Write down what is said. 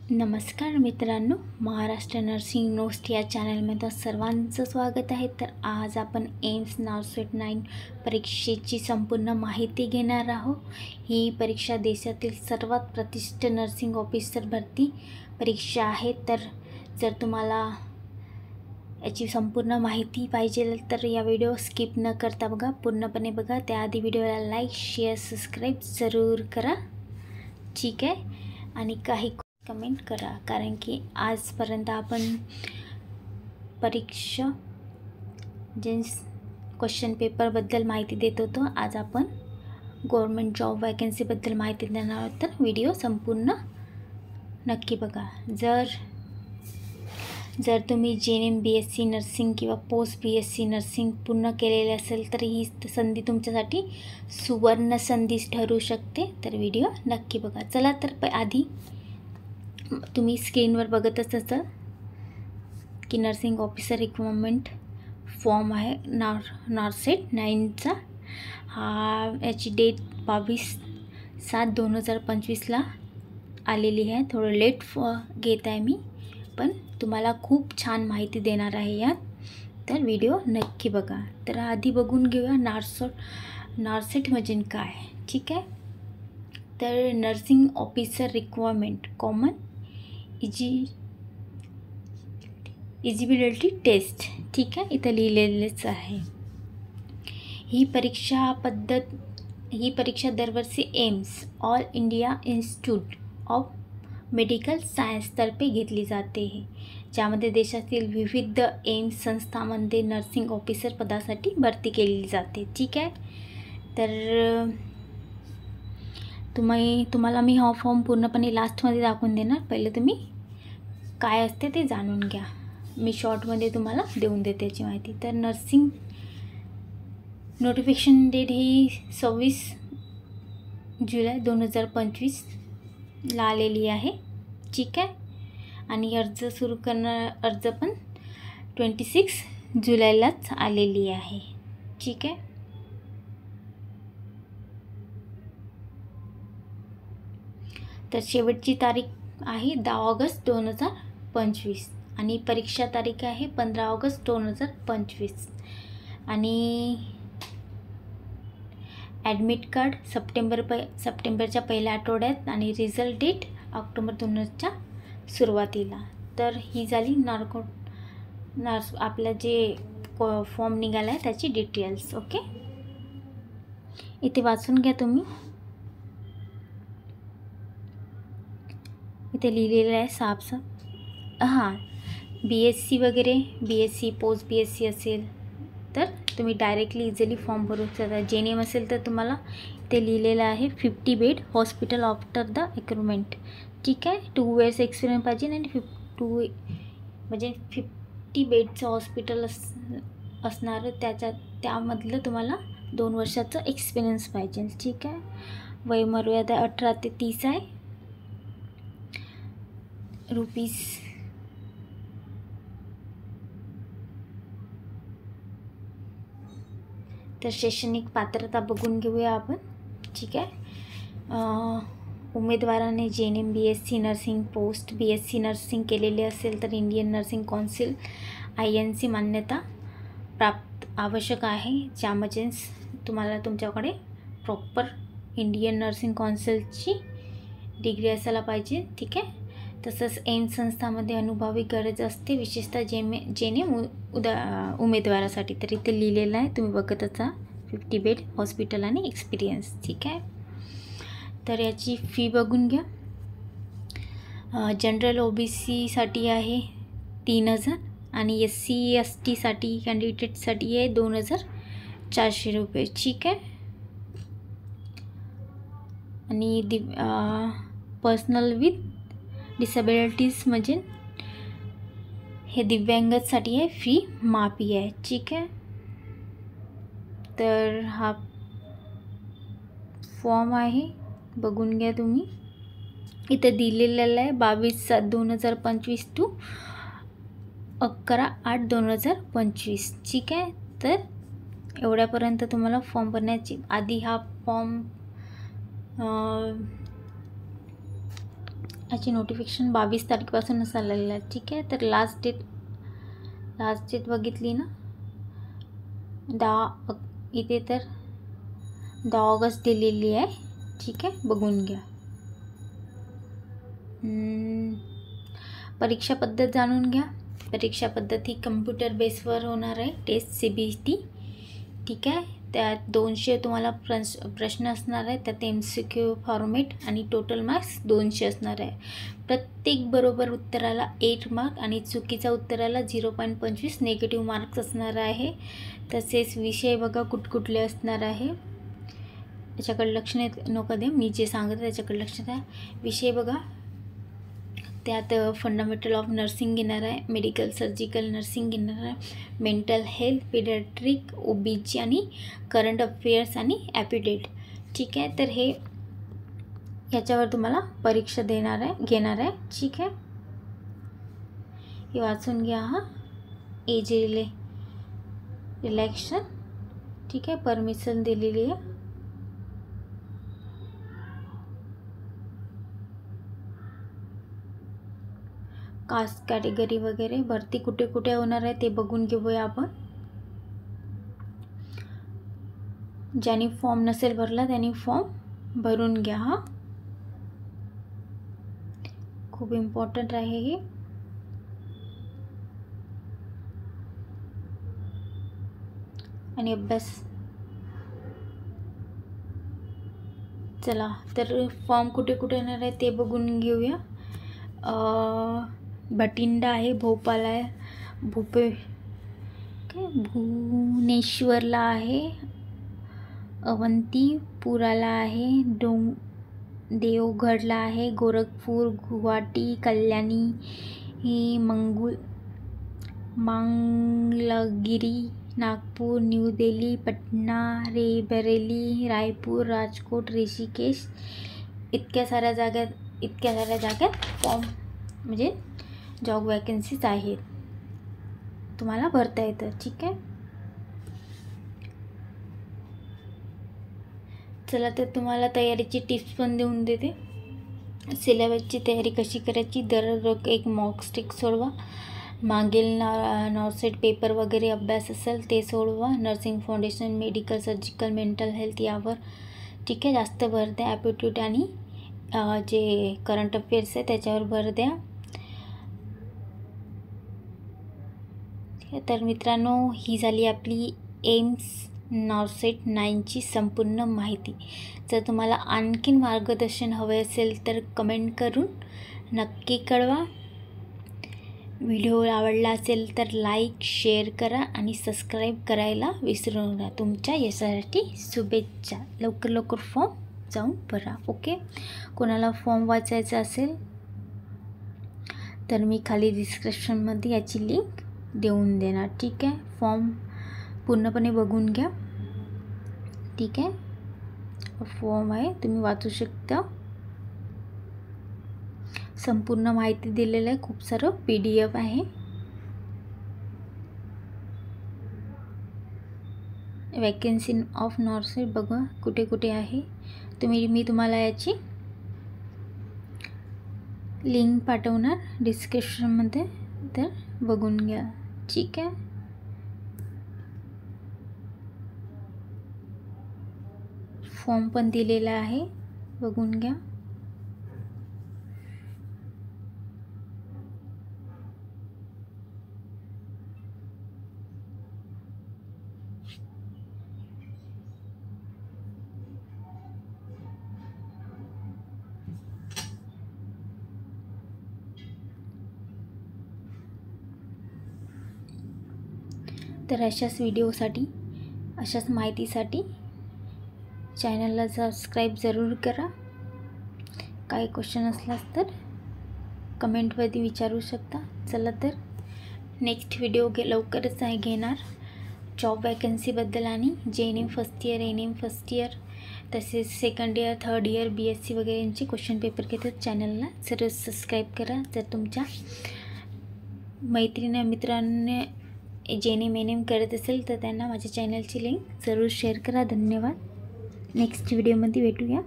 नमस्कार मित्रांनो, महाराष्ट्र नर्सिंग नोस्ट या चॅनलमध्ये सर्वांचं स्वागत आहे. तर आज आपण एम्स नारसेट 9 परीक्षेची संपूर्ण माहिती घेणार आहोत. ही परीक्षा देशातील सर्वात प्रतिष्ठित नर्सिंग ऑफिसर भरती परीक्षा आहे. तर जर तुम्हाला याची संपूर्ण माहिती पाहिजे तर या व्हिडिओ स्किप न करता बघा, पूर्णपणे बघा. त्याआधी व्हिडिओला लाईक, शेअर, सबस्क्राईब जरूर करा, ठीक आहे. आणि काही कमेंट करा, कारण की आजपर्यंत आपण परीक्षा जे क्वेश्चन पेपरबद्दल माहिती देत होतो. आज आपण गव्हर्मेंट जॉब वॅकन्सीबद्दल माहिती देणार आहोत. तर व्हिडिओ संपूर्ण नक्की बघा. जर तुम्ही JNM BSc नर्सिंग किंवा पोस्ट BSc नर्सिंग पूर्ण केलेले असेल तर ही संधी तुमच्यासाठी सुवर्ण संधी ठरू शकते. तर व्हिडिओ नक्की बघा. चला तर आधी तुम्ही स्क्रीनवर बघतच असाल की नर्सिंग ऑफिसर रिक्वायरमेंट फॉर्म आहे नारसेट 9चा. याची डेट 22/7/2025 आलेली आहे. थोडं लेट घेत आहे मी, पण तुम्हाला खूप छान माहिती देणार आहे यात. तर व्हिडिओ नक्की बघा. तर आधी बघून घेऊया नारसेट म्हणजे काय, ठीक आहे. तर nursing officer requirement common eligibility test, ठीक आहे, इथं लिहिलेलेच आहे. ही परीक्षा दरवर्षी AIIMS all India institute of medical सायन्सतर्फे घेतली जाते, ज्यामध्ये देशातील विविध एम्स संस्थांमध्ये नर्सिंग ऑफिसर पदासाठी भरती केली जाते, ठीक आहे. तर तुम्हाला मी हा फॉर्म पूर्णपणे लास्टमध्ये दाखवून देणार. पहिले तुम्ही काय असते ते जाणून घ्या. मी शॉर्टमध्ये तुम्हाला देऊन देते याची माहिती. तर नर्सिंग नोटिफिकेशन डेट ही 26 जुलै 2025 आलेली आहे, ठीक आहे. आणि अर्ज सुरू करणार अर्ज पण 26 जुलैलाच आलेली आहे, ठीक आहे. तर शेवटची तारीख आहे 10 ऑगस्ट 2025 आणि परीक्षा तारीख आहे 15 ऑगस्ट 2025 आणि ॲडमिट कार्ड सप्टेंबरच्या पहिल्या आठवड्यात आणि रिझल्ट डेट ऑक्टोबर 2000च्या सुरुवातीला. तर ही झाली आपलं जे फॉर्म निघाला आहे त्याची डिटेल्स, ओके. इथे वाचून घ्या तुम्ही. इथे लिहिलेलं आहे साफ. हां, BSc वगैरे, BSc पोस्ट BSc असेल तर तुम्ही डायरेक्टली इझिली फॉर्म भरू शकता. JNM असेल तर तुम्हाला इथे लिहिलेलं आहे 50 bed hospital after the recruitment, ठीक आहे. 2 years एक्सपिरियन्स पाहिजे आणि 50 बेडचं हॉस्पिटल असणारं त्यामधलं तुम्हाला 2 वर्षाचं एक्सपिरियन्स पाहिजे, ठीक आहे. वयोमर्यादा 18 ते 30 आहे. रुपीज तर शैक्षणिक पात्रता बघून घेऊया आपण, ठीक आहे. उमेदवाराने JNM BSc nursing post BSc nursing केलेले असेल तर इंडियन नर्सिंग कौन्सिल INC मान्यता प्राप्त आवश्यक आहे, ज्यामध्ये तुम्हाला तुमच्याकडे प्रॉपर इंडियन नर्सिंग कौन्सिलची डिग्री असायला पाहिजे, ठीक आहे. तसंच एम्स संस्थामध्ये अनुभवी गरज असते, विशेषतः JNM उमेदवारासाठी. तर इथे लिहिलेलं आहे, तुम्ही बघतच आहात, 50 बेड हॉस्पिटल आणि एक्सपिरियन्स, ठीक आहे. तर याची फी बघून घ्या. जनरल OBCसाठी आहे 3000 आणि SC ST साठी कॅन्डिडेटसाठी आहे 2400 रुपये, ठीक आहे. आणि पर्सनल विथ डिसेबिलिटीज म्हणजे हे दिव्यांगांसाठी आहे, फी माफी आहे, ठीक आहे. तर हा फॉर्म आहे, बघून घ्या तुम्ही. इथं दिलेलं आहे 22/7/2025 to 11/8/2025, ठीक आहे. तर एवढ्यापर्यंत तुम्हाला फॉर्म भरण्याची आधी हा फॉर्म याची नोटिफिकेशन 22 तारखेपासूनच आलेलं आहे. ठीक आहे, तर लास्ट डेट बघितली ना 10 इथे तर 10 ऑगस्ट दिलेली आहे. ठीक आहे, बघून घ्या. परीक्षा पद्धत जाणून घ्या. परीक्षा पद्धत ही कम्प्युटर बेसवर होणार आहे. Test CBT. ठीक आहे, त्यात 200 तुम्हाला प्रश्न असणार आहे. त्यात MCQ फॉर्मेट आणि टोटल मार्क्स 200 असणार आहे. प्रत्येक बरोबर उत्तराला 8 मार्क आणि चुकीच्या उत्तराला 0.25 नेगेटिव्ह मार्क्स असणार आहे. तसेच विषय बघा कुठकुठले असणार आहे. त्याच्याकडे लक्ष नको दे, मी जे सांगते त्याच्याकडे लक्ष द्या. विषय बघा, त्यात फंडामेंटल ऑफ नर्सिंग घेणार आहे, मेडिकल सर्जिकल नर्सिंग घेणार आहे, मेंटल हेल्थ, पीडियाट्रिक, OBG आणि करंट अफेअर्स आणि ॲप्टिट्यूड. ठीक आहे, तर हे याच्यावर तुम्हाला परीक्षा घेणार आहे. ठीक आहे, हे वाचून घ्या. हा एज रिलॅक्शन. ठीक आहे, परमिशन दिलेली आहे. कास्ट कॅटेगरी वगैरे भरती कुठे कुठे होणार आहे ते बघून घेऊया आपण. ज्यांनी फॉर्म नसेल भरला त्यांनी फॉर्म भरून घ्या. हा खूप इम्पॉर्टंट आहे हे. आणि अभ्यास. चला तर फॉर्म कुठे कुठे येणार आहे ते बघून घेऊया. भटिंडा आहे, भोपाल आहे, भुवनेश्वरला आहे, अवंतीपुराला आहे, देवगडला आहे, गोरखपूर, गुवाहाटी, कल्याणी, मंगलगिरी, नागपूर, न्यू दिल्ली, पटना, बरेली, रायपूर, राजकोट, ऋषिकेश इतक्या साऱ्या जाग्यात फॉर्म म्हणजे जॉब वॅकन्सीज आहेत, तुम्हाला भरता येतं. ठीक आहे, चला तर तुम्हाला तयारीची टिप्स पण देऊन देते. सिलेबसची तयारी कशी करायची. दररोज एक मॉक टेस्ट सोडवा. मागील नॉर्सेट पेपर वगैरे अभ्यास असेल ते सोडवा. Nursing foundation, medical surgical, mental health यावर ठीक आहे जास्त भर द्या. ॲप्टिट्यूड आणि जे करंट अफेअर्स आहे त्याच्यावर भर द्या. तर मित्रांनो, ही झाली आपली एम्स नॉर्सेट 9ची संपूर्ण माहिती. जर तुम्हाला आणखीन मार्गदर्शन हवे असेल तर कमेंट करून नक्की कळवा. व्हिडिओ आवडला असेल तर लाईक, शेअर करा आणि सबस्क्राईब करायला विसरू नका. तुमच्या यशासाठी शुभेच्छा. लवकर फॉर्म जाऊन भरा. ओके, कोणाला फॉर्म वाचायचा असेल तर मी खाली डिस्क्रिप्शनमध्ये याची लिंक देऊन देणार. ठीक आहे, फॉर्म पूर्णपणे बघून घ्या. ठीक आहे, फॉर्म आहे तुम्ही वाचू शकता. संपूर्ण माहिती दिलेलं आहे. खूप सारं PDF आहे. वॅकन्सी ऑफ नॉर्सेट बघा कुठे कुठे आहे. मी तुम्हाला याची लिंक पाठवणार डिस्क्रिप्शनमध्ये, तर बघून घ्या. ठीक आहे, फॉर्म पण दिलेला आहे, बघून घ्या. तर अशाच व्हिडिओसाठी, अशाच माहितीसाठी चॅनलला सबस्क्राईब जरूर करा. काही क्वेश्चन असलास तर कमेंटमध्ये विचारू शकता. चला तर नेक्स्ट व्हिडिओ लवकरच घेणार जॉब वॅकन्सीबद्दल आणि JNM first year, NM first year, तसेच second year, third year, BSc वगैरे यांचे क्वेश्चन पेपर घेतात. चॅनलला जरूर सबस्क्राईब करा. जर तुमच्या मित्रांनी JNM NM करत असेल तर त्यांना माझ्या चॅनलची लिंक जरूर शेअर करा. धन्यवाद. नेक्स्ट व्हिडिओमध्ये भेटूया.